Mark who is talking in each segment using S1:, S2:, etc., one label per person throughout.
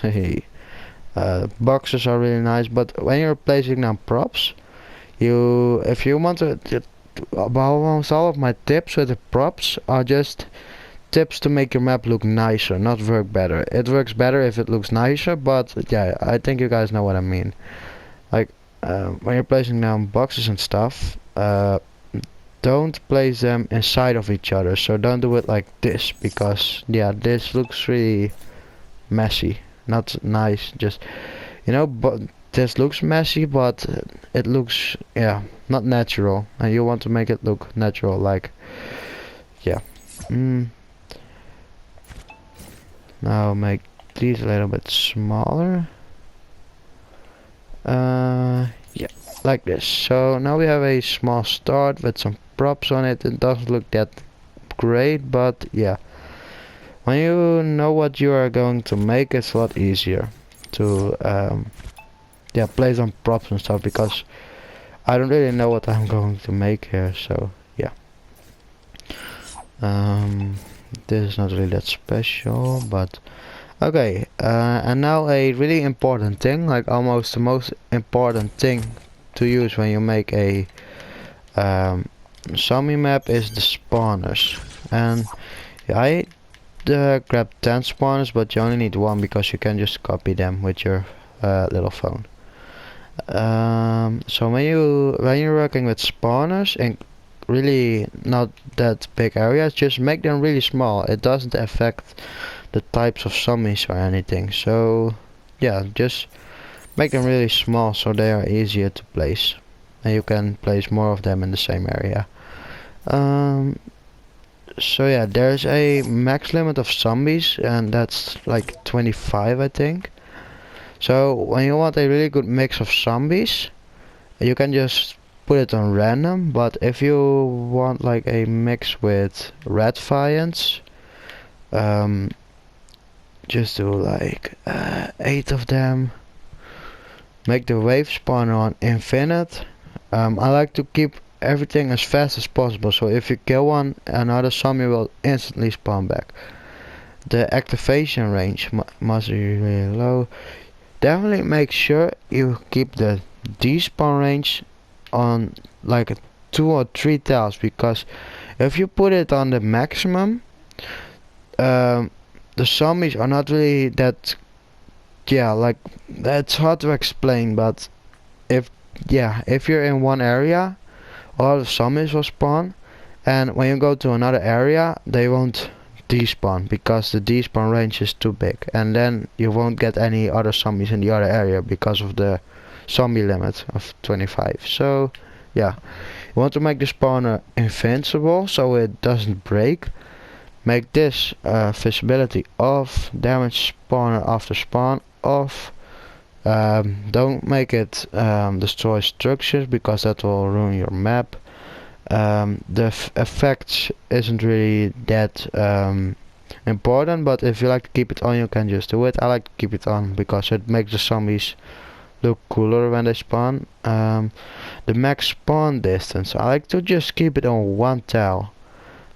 S1: Hey, boxes are really nice, but when you're placing down props, if you want almost all of my tips with the props are just tips to make your map look nicer, not work better. It works better if it looks nicer, but yeah, I think you guys know what I mean. Like, when you're placing down boxes and stuff, don't place them inside of each other. So don't do it like this, because yeah, this looks really messy, not nice. Just but this looks messy, but it looks, yeah, not natural, and you want to make it look natural, like, yeah. Now make these a little bit smaller, yeah, like this. So now we have a small start with some props on it. It doesn't look that great, but yeah, when you know what you are going to make, it's a lot easier to yeah, play some props and stuff, because I don't really know what I'm going to make here. So yeah, this is not really that special, but okay. And now a really important thing, like almost the most important thing to use when you make a zombie map, is the spawners. And I grabbed 10 spawners, but you only need one because you can just copy them with your little phone. So when you're working with spawners and really not that big areas, just make them really small. It doesn't affect the types of zombies or anything. So yeah, just make them really small so they are easier to place, and you can place more of them in the same area. So yeah, there's a max limit of zombies, and that's like 25, I think. So when you want a really good mix of zombies, you can just put it on random. But if you want like a mix with red viants, just do like 8 of them. Make the wave spawner on infinite. I like to keep everything as fast as possible, so if you kill one, another zombie will instantly spawn back. The activation range must be really low. Definitely make sure you keep the despawn range on like 2 or 3 tiles, because if you put it on the maximum, the zombies are not really that, yeah, like, that's hard to explain, but if you're in one area, a lot of zombies will spawn, and when you go to another area, they won't despawn because the despawn range is too big, and then you won't get any other zombies in the other area because of the zombie limit of 25. So yeah, you want to make the spawner invincible so it doesn't break. Make this visibility off, damage spawner after spawn off. Don't make it destroy structures, because that will ruin your map. The effects isn't really that important, but if you like to keep it on, you can just do it. I like to keep it on because it makes the zombies look cooler when they spawn. The max spawn distance, I like to just keep it on 1 tile.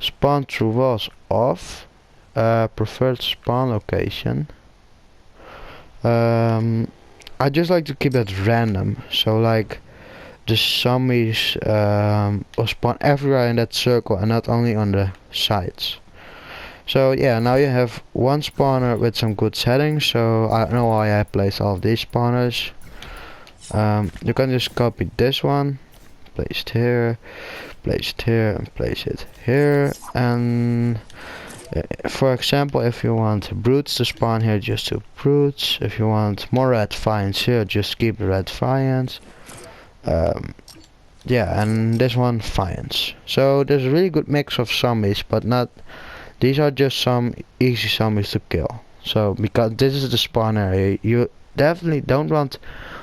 S1: Spawn through walls off. Preferred spawn location. I just like to keep it random, so like the zombies will spawn everywhere in that circle and not only on the sides. So yeah, now you have one spawner with some good settings, so I know why I place all of these spawners. You can just copy this one, place it here, and place it here. And for example, if you want brutes to spawn here, just do brutes. If you want more red viants here, just keep the red viants. Yeah, and this one viants. So there's a really good mix of zombies, but not. These are just some easy zombies to kill. So because this is the spawn area, you definitely don't want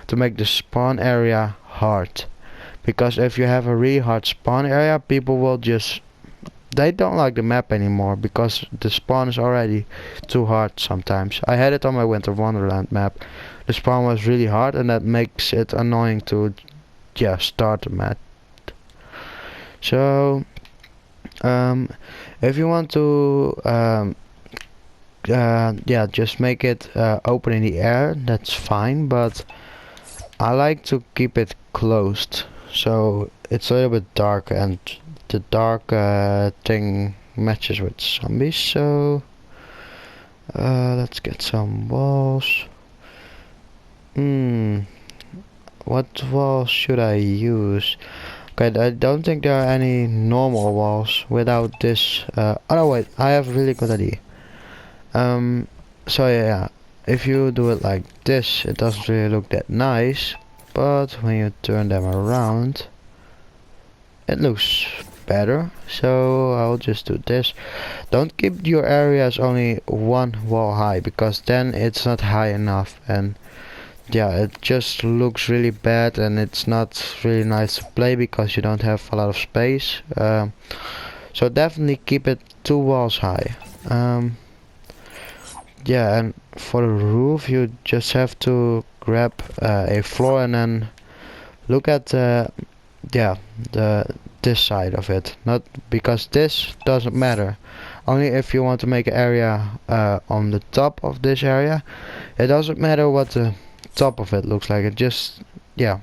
S1: to make the spawn area hard, because if you have a really hard spawn area, people will just, they don't like the map anymore because the spawn is already too hard sometimes. I had it on my Winter Wonderland map. The spawn was really hard, and that makes it annoying to start the map. So if you want to yeah, just make it open in the air, that's fine, but I like to keep it closed so it's a little bit dark, and the dark thing matches with zombies. So let's get some walls. What walls should I use? Okay, I don't think there are any normal walls without this. Oh no, wait, I have a really good idea. So yeah, if you do it like this, it doesn't really look that nice, but when you turn them around, it looks better. So I'll just do this. Don't keep your areas only one wall high, because then it's not high enough, and yeah, it just looks really bad, and it's not really nice to play because you don't have a lot of space. So definitely keep it 2 walls high. Yeah, and for the roof you just have to grab a floor and then look at yeah, this side of it. Not because this doesn't matter. Only if you want to make an area on the top of this area. It doesn't matter what the top of it looks like. It just, yeah.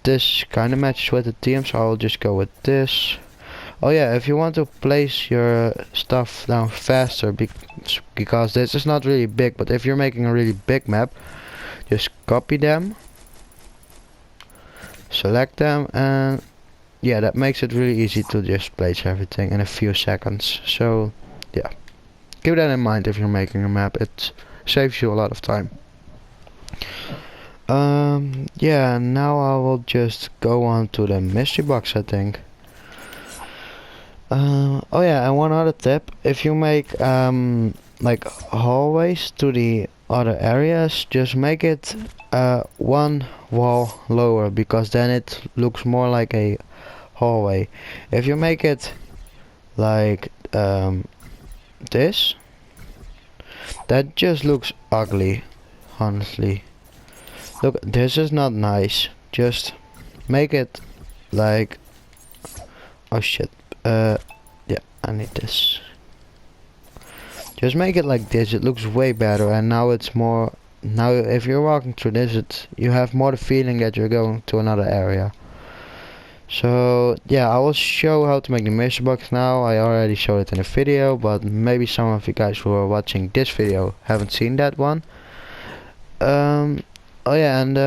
S1: This kind of matches with the theme, so I'll just go with this. Oh yeah, if you want to place your stuff down faster, because this is not really big, but if you're making a really big map, just copy them, select them, and yeah, that makes it really easy to just place everything in a few seconds. So yeah, keep that in mind if you're making a map. It saves you a lot of time. Yeah, now I will just go on to the mystery box, I think. Oh yeah, and one other tip: if you make like hallways to the other areas, just make it one wall lower, because then it looks more like a hallway. If you make it like this, that just looks ugly, honestly. Look, this is not nice. Just make it like, oh shit. Yeah, I need this. Just make it like this. It looks way better, and now it's more. Now, if you're walking through this, you have more the feeling that you're going to another area. So yeah, I will show how to make the mystery box now. I already showed it in a video, but maybe some of you guys who are watching this video haven't seen that one. Oh yeah, and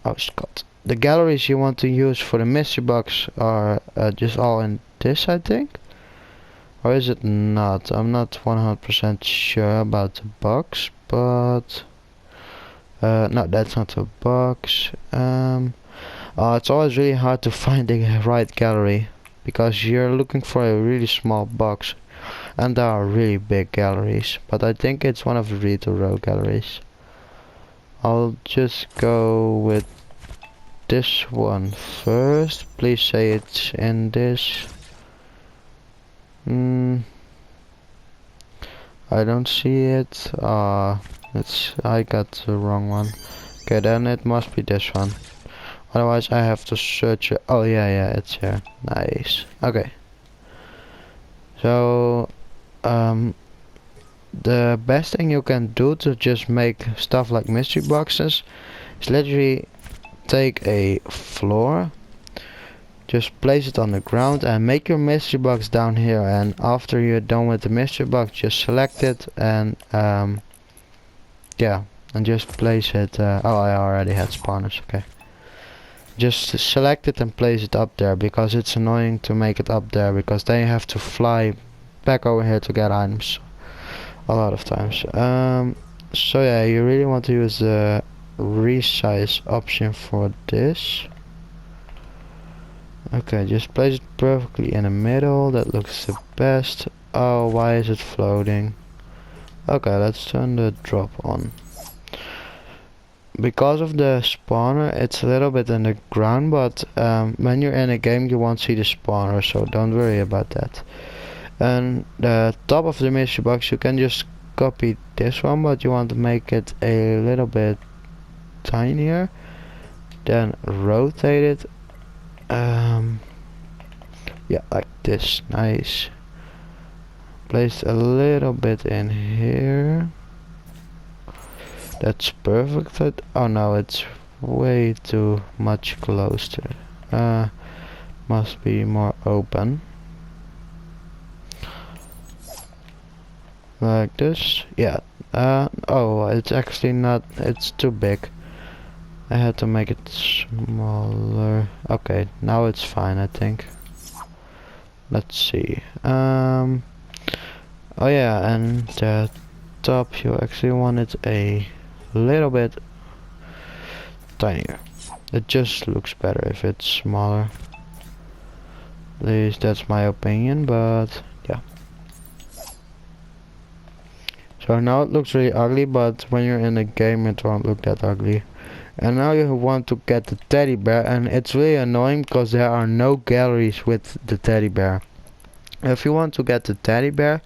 S1: oh Scott. The galleries you want to use for the mystery box are just all in this, I think. Or is it not? I'm not 100% sure about the box, but no, that's not the box. It's always really hard to find the right gallery, because you're looking for a really small box, and there are really big galleries. But I think it's one of the retail row galleries. I'll just go with this one first. Please say it's in this. I don't see it. I got the wrong one. Okay, then it must be this one. Otherwise I have to search it. Oh yeah, it's here. Nice. Okay. So the best thing you can do to just make stuff like mystery boxes is literally take a floor, just place it on the ground, and make your mystery box down here. And after you're done with the mystery box, just select it and yeah, and just place it. Oh, I already had spawners. Okay, just select it and place it up there, because it's annoying to make it up there, because then you have to fly back over here to get items a lot of times. So yeah, you really want to use the resize option for this. Okay, just place it perfectly in the middle. That looks the best. Oh, why is it floating? Okay, let's turn the drop on. Because of the spawner, it's a little bit in the ground, but when you're in a game you won't see the spawner, so don't worry about that. And the top of the mystery box, you can just copy this one, but you want to make it a little bit tinier, then rotate it, yeah, like this. Nice. place a little bit in here. That's perfect. Oh no, it's way too much closer. Must be more open. Like this. Yeah. Oh, it's actually not. It's too big. I had to make it smaller. Okay, now it's fine, I think. Let's see. Oh yeah, and the top you actually want it a little bit tinier. It just looks better if it's smaller. At least that's my opinion, but yeah. So now it looks really ugly, but when you're in the game it won't look that ugly. And now you want to get the teddy bear, and it's really annoying because there are no galleries with the teddy bear. If you want to get the teddy bear,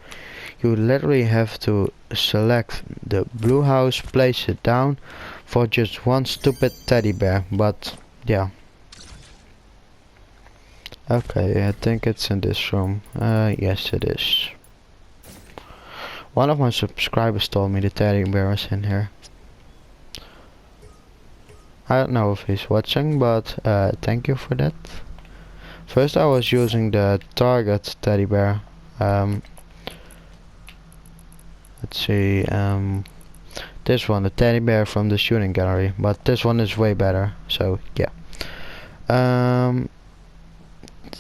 S1: you literally have to select the blue house, place it down for just one stupid teddy bear, but yeah. Okay, I think it's in this room. Yes it is. One of my subscribers told me the teddy bear is in here. I don't know if he's watching, but thank you for that. First I was using the target teddy bear. Let's see, this one, the teddy bear from the shooting gallery, but this one is way better, so yeah.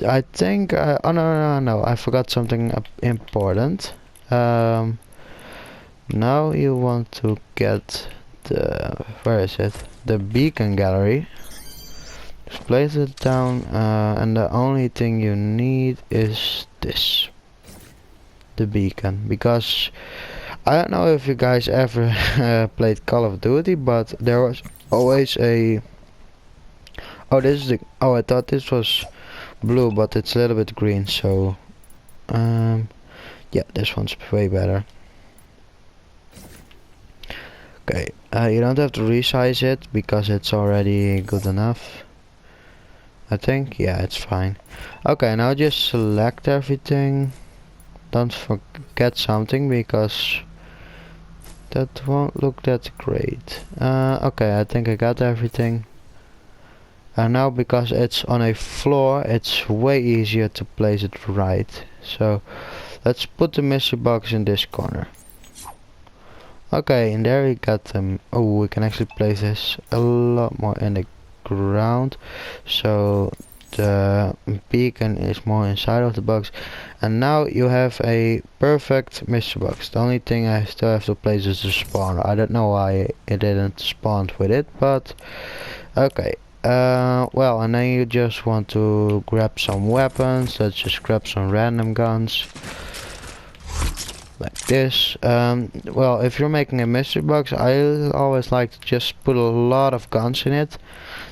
S1: I think, oh no, I forgot something important. Now you want to get the, where is it? The beacon gallery. Just place it down, and the only thing you need is this. The beacon, because I don't know if you guys ever played Call of Duty, but there was always a, oh this is the, oh I thought this was blue, but it's a little bit green, so yeah, this one's way better. Okay, you don't have to resize it because it's already good enough, I think. Yeah, it's fine. Okay, now just select everything. Don't forget something because that won't look that great. Okay, I think I got everything. And now because it's on a floor, it's way easier to place it right. So let's put the mystery box in this corner. Okay, and there we got them. Oh, we can actually place this a lot more in the ground, so the beacon is more inside of the box. And now you have a perfect mystery box. The only thing I still have to place is the spawner. I don't know why it didn't spawn with it, but okay. Well, and then you just want to grab some weapons. Let's just grab some random guns like this. Well, if you're making a mystery box, I always like to just put a lot of guns in it.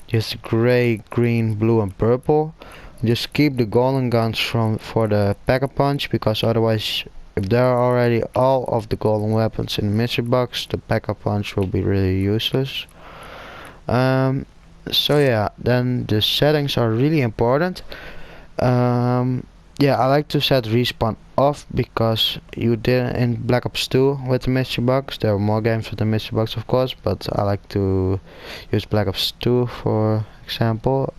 S1: Just gray, green, blue and purple. Just keep the golden guns for the pack-a-punch, because otherwise, if there are already all of the golden weapons in the mystery box, the pack-a-punch will be really useless. So yeah, then the settings are really important. Yeah, I like to set respawn off, because you did in Black Ops 2 with the mystery box. There are more games with the mystery box, of course, but I like to use Black Ops 2 for example.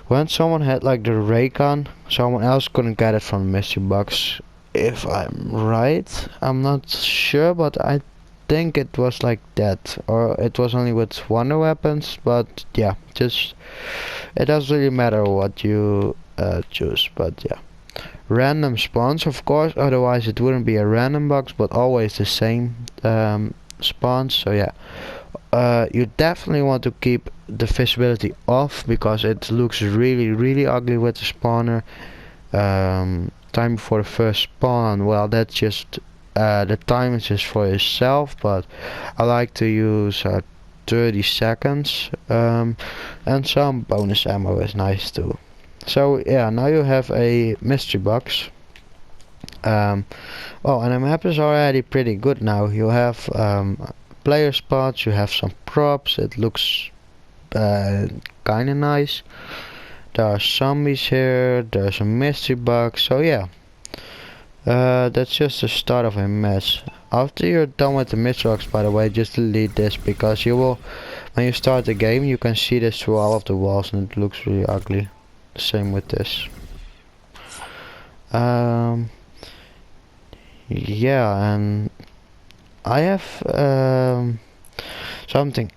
S1: When someone had like the ray gun, someone else couldn't get it from the mystery box. If I'm right, I'm not sure, but I think it was like that, or it was only with wonder weapons. But yeah, just it doesn't really matter what you choose. But yeah, random spawns, of course, otherwise it wouldn't be a random box, but always the same spawns. So yeah, you definitely want to keep the visibility off, because it looks really ugly with the spawner. Time before the first spawn, well, that's just the time is just for yourself, but I like to use 30 seconds, and some bonus ammo is nice too. So yeah, now you have a mystery box. Oh, and the map is already pretty good now. You have player spots, you have some props. It looks kinda nice. There are zombies here, there's a mystery box, so yeah. That's just the start of a mess. After you're done with the misrocks, by the way, just delete this, because you will, when you start the game, you can see this through all of the walls and it looks really ugly. Same with this. Yeah, and I have something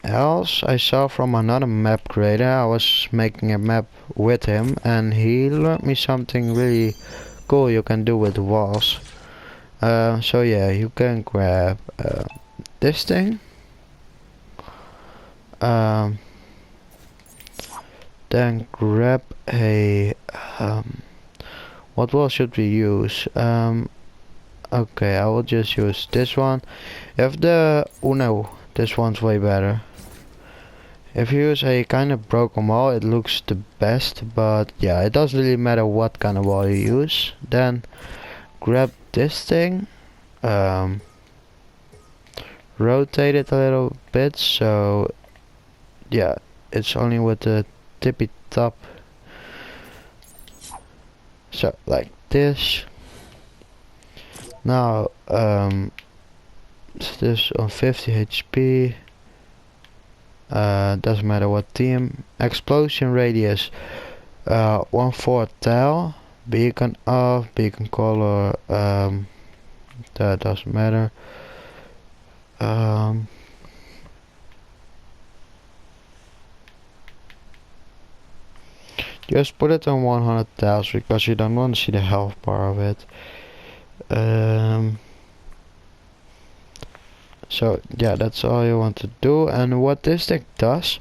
S1: else I saw from another map creator. I was making a map with him and he learned me something really cool you can do with the walls. So yeah, you can grab this thing, then grab a what wall should we use? Okay, I will just use this one. If the oh no, this one's way better. If you use a kind of broken wall, it looks the best, but yeah, it doesn't really matter what kind of wall you use. Then grab this thing, rotate it a little bit, so yeah, it's only with the tippy top, so like this. Now this on 50 HP, doesn't matter what team. Explosion radius 1/4 tile, beacon off, beacon color, that doesn't matter. Just put it on 100 tiles because you don't want to see the health bar of it. So yeah, that's all you want to do. And what this thing does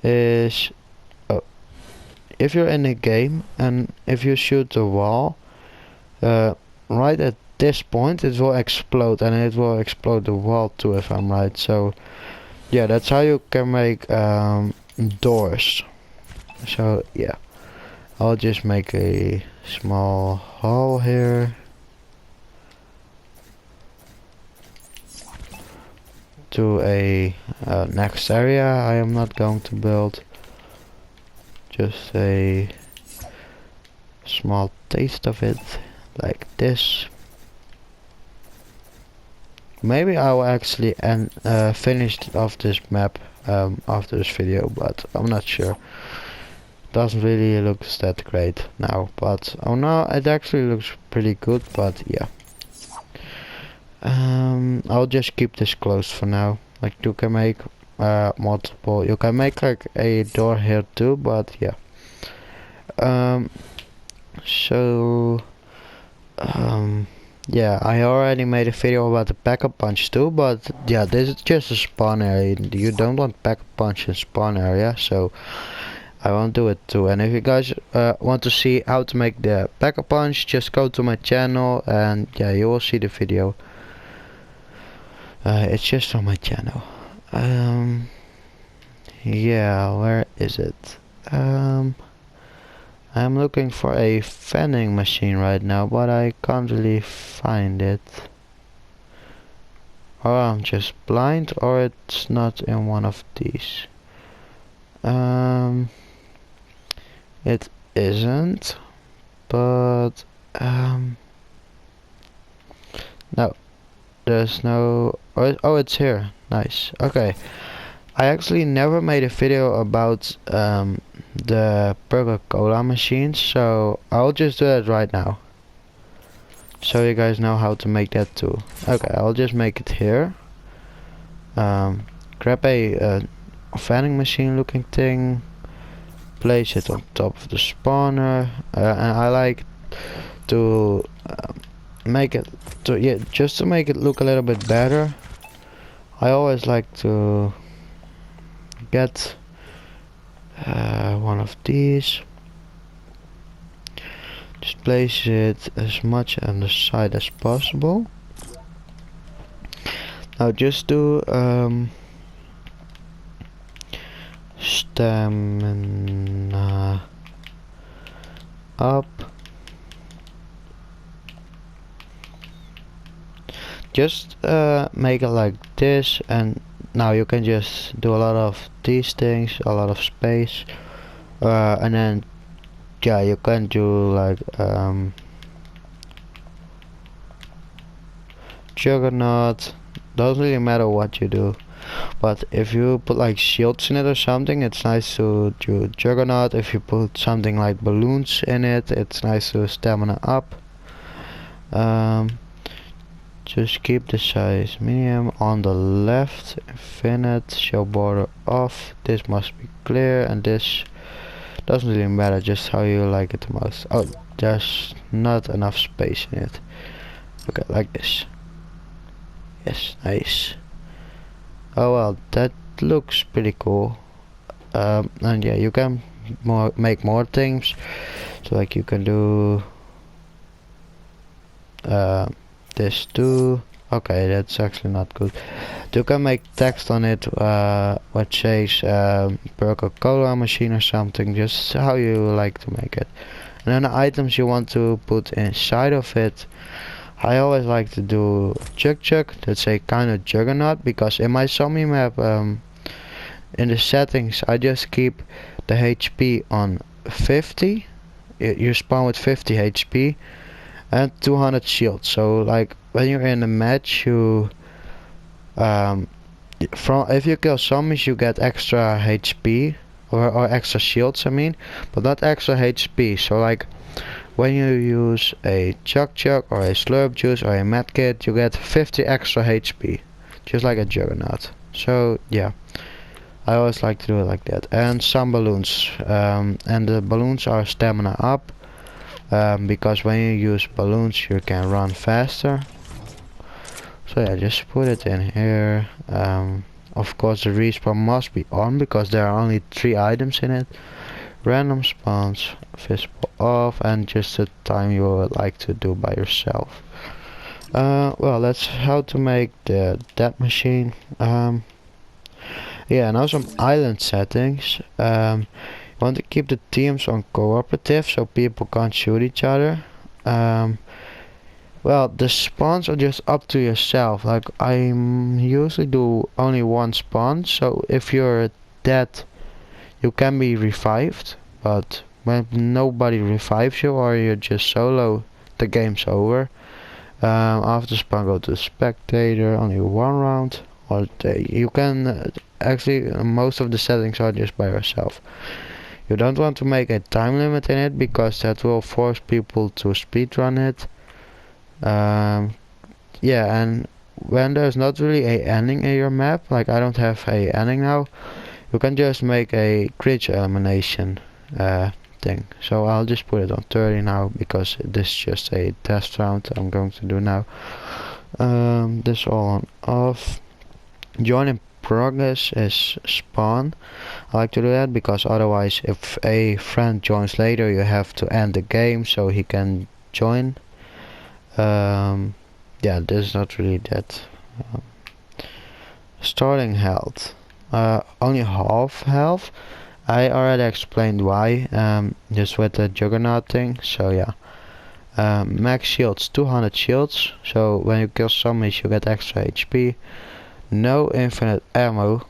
S1: is, if you're in a game and if you shoot the wall, right at this point it will explode, and it will explode the wall too, if I'm right. So yeah, that's how you can make doors. So yeah, I'll just make a small hole here to a next area I am not going to build. Just a small taste of it, like this. Maybe I will actually finish off this map after this video, but I'm not sure. Doesn't really look that great now, but oh no, it actually looks pretty good. But yeah, I'll just keep this closed for now. Like, you can make multiple, you can make like a door here too, but yeah. Yeah, I already made a video about the backup punch too, but yeah, this is just a spawn area. You don't want backup punch in spawn area, so I won't do it too. And if you guys want to see how to make the backup punch, just go to my channel and yeah, you will see the video. It's just on my channel. Yeah, where is it? I'm looking for a vending machine right now, but I can't really find it. Or I'm just blind, or it's not in one of these. It isn't, but no, there's no. Oh, it's here. Nice. Okay. I actually never made a video about the Burger Cola machines, so I'll just do that right now, so you guys know how to make that too. Okay, I'll just make it here. Grab a vending machine looking thing, place it on top of the spawner, and I like to make it to, yeah, just to make it look a little bit better. I always like to get one of these, just place it as much on the side as possible. Now just do stamina up. Just make it like this, and now you can just do a lot of these things, a lot of space, and then yeah, you can do like Juggernaut. Doesn't really matter what you do. But if you put like shields in it or something, it's nice to do Juggernaut. If you put something like balloons in it, it's nice to stamina up. Just keep the size medium. On the left, infinite, show border off. This must be clear, and this doesn't really matter, just how you like it the most. Oh, there's not enough space in it. Okay, like this. Yes, nice. Oh well, that looks pretty cool. And yeah, you can make more things. So like you can do this too. Okay, that's actually not good. You can make text on it, what says Coca-Cola machine or something, just how you like to make it. And then the items you want to put inside of it, I always like to do Chug, that's a kind of juggernaut, because in my zombie map, in the settings, I just keep the HP on 50. You spawn with 50 HP and 200 shield. So like when you're in a match, you if you kill zombies, you get extra HP or extra shields, I mean, but not extra HP. So like when you use a chug or a slurp juice or a medkit, you get 50 extra HP, just like a juggernaut. So yeah, I always like to do it like that. And some balloons, and the balloons are stamina up, because when you use balloons you can run faster. So yeah, just put it in here. Of course the respawn must be on because there are only 3 items in it. Random spawns, visible off, and just the time you would like to do by yourself. Well, that's how to make the death machine. Yeah, now some island settings. You want to keep the teams on cooperative so people can't shoot each other. Well, the spawns are just up to yourself. Like I usually do only one spawn, so if you're dead, you can be revived. But when nobody revives you or you're just solo, the game's over. After spawn, go to spectator, only one round. Or you can actually most of the settings are just by yourself. You don't want to make a time limit in it because that will force people to speedrun it. Yeah, and when there's not really a ending in your map, like I don't have a ending now, you can just make a creature elimination thing. So I'll just put it on 30 now because this is just a test round I'm going to do now. This all on off. Join in progress is spawn. I like to do that because otherwise if a friend joins later you have to end the game so he can join. Yeah, this is not really that. Starting health, only half health. I already explained why, just with the juggernaut thing. So yeah, max shields 200 shields, so when you kill zombies you get extra HP. No infinite ammo,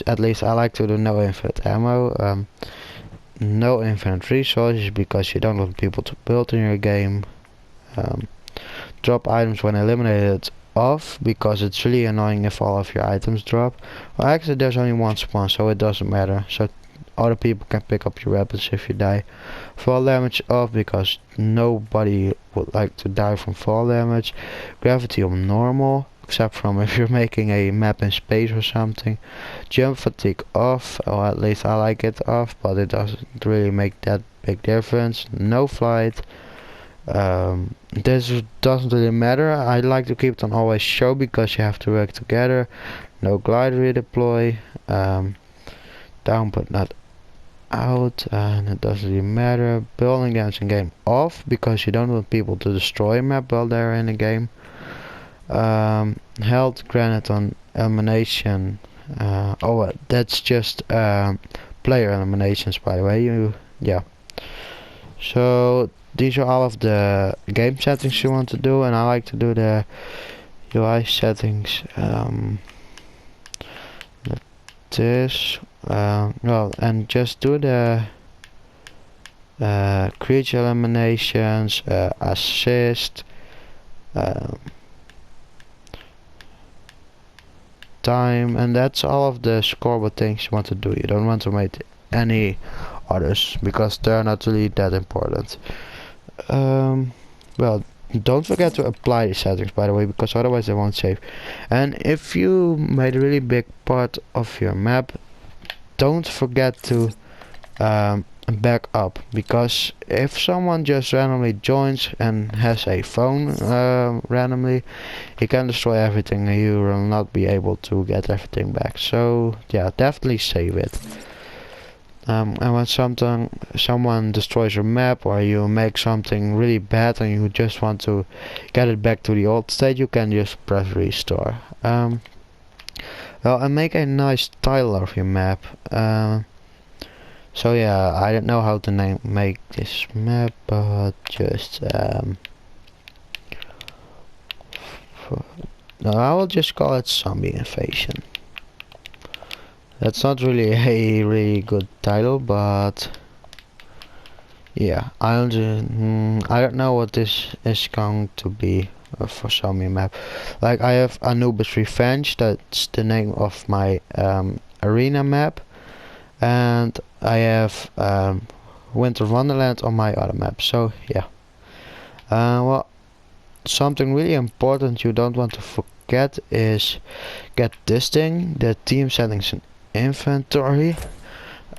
S1: at least I like to do no infinite ammo. No infinite resources because you don't want people to build in your game. Drop items when eliminated off because it's really annoying if all of your items drop. Well, actually there's only one spawn so it doesn't matter, so other people can pick up your weapons if you die. Fall damage off because nobody would like to die from fall damage. Gravity on normal, except from if you're making a map in space or something. Jump fatigue off, or at least I like it off, but it doesn't really make that big difference. No flight. This doesn't really matter. I like to keep it on always show because you have to work together. No glide redeploy. Down but not out, and it doesn't really matter. Building damage in game off because you don't want people to destroy a map while they're in the game. Health granite on elimination. That's just player eliminations, by the way. Yeah. So these are all of the game settings you want to do, and I like to do the UI settings. Well, and just do the creature eliminations, assist, time, and that's all of the scoreboard things you want to do. You don't want to make any others because they're not really that important. Well, don't forget to apply the settings, by the way, because otherwise they won't save. And if you made a really big part of your map, don't forget to back up, because if someone just randomly joins and has a phone randomly, he can destroy everything and you will not be able to get everything back. So yeah, definitely save it. And when someone destroys your map, or you make something really bad and you just want to get it back to the old state, you can just press restore. Well, and make a nice title of your map. So yeah, I don't know how to make this map, but just no, I will just call it Zombie Invasion. That's not really a really good title, but yeah, I don't know what this is going to be for zombie map. Like, I have Anubis Revenge, that's the name of my arena map, and I have Winter Wonderland on my other map. So yeah, well, something really important you don't want to forget is get this thing, the team settings and inventory.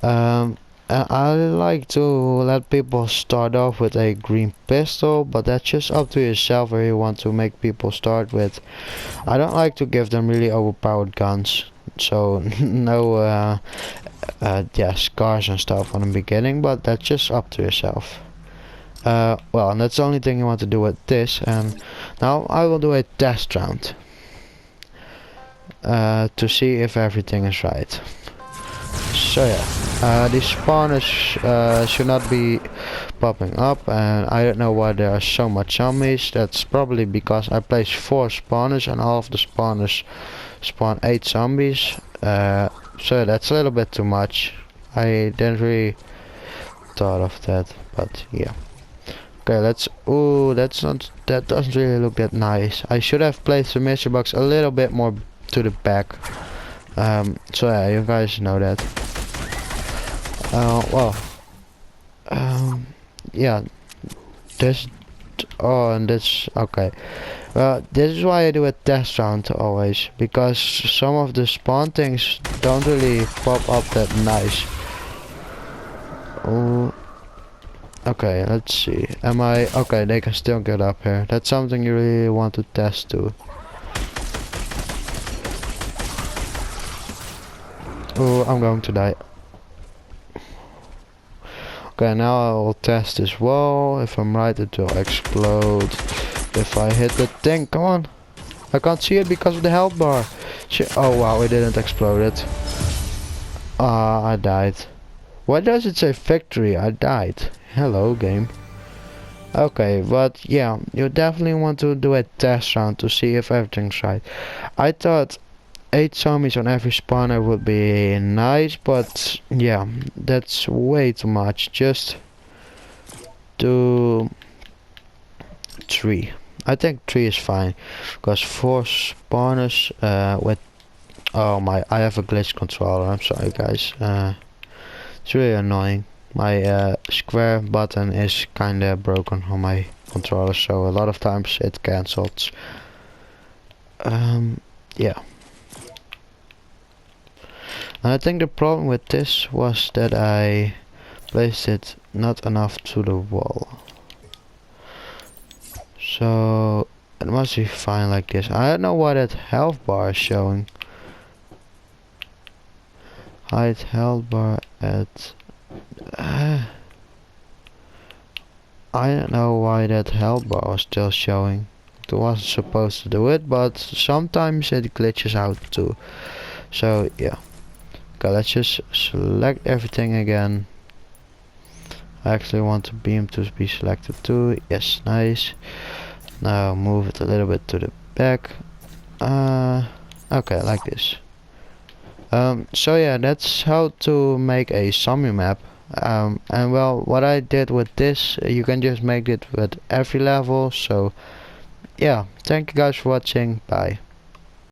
S1: I like to let people start off with a green pistol, but that's just up to yourself where you want to make people start with. I don't like to give them really overpowered guns, so no yeah, scars and stuff on the beginning, but that's just up to yourself. Well, and that's the only thing you want to do with this. And now I will do a test round to see if everything is right. So yeah, these spawners should not be popping up, and I don't know why there are so much zombies. That's probably because I placed 4 spawners and all of the spawners spawn 8 zombies. So that's a little bit too much. I didn't really thought of that, but yeah. Okay, let's. Ooh, that doesn't really look that nice. I should have placed the mystery box a little bit more to the back. So yeah, you guys know that. Well, yeah, this. Oh, and this. Okay. Well, this is why I do a test round always, because some of the spawn things don't really pop up that nice. Oh. Okay, let's see. Am I... Okay, they can still get up here. That's something you really want to test too. Oh, I'm going to die. Okay, now I will test this wall. If I'm right, it will explode. If I hit the thing, come on. I can't see it because of the health bar. Oh wow, it didn't explode it. Ah, I died. Why does it say victory? I died. Hello, game. Okay, but yeah, you definitely want to do a test round to see if everything's right. I thought 8 zombies on every spawner would be nice, but yeah, that's way too much. Just do 3. I think 3 is fine, because 4 spawners with... Oh my, I have a glitch controller, I'm sorry guys. It's really annoying. My square button is kinda broken on my controller, so a lot of times it cancels. Yeah. And I think the problem with this was that I placed it not enough to the wall. So it must be fine like this. I don't know why that health bar is showing. Hide health bar at... I don't know why that health bar was still showing. It wasn't supposed to do it, but sometimes it glitches out too. So yeah. Okay, let's just select everything again. I actually want the beam to be selected too. Yes, nice. Now move it a little bit to the back. Okay, like this. So yeah, that's how to make a zombie map. And well, what I did with this, you can just make it with every level. So yeah, thank you guys for watching. Bye.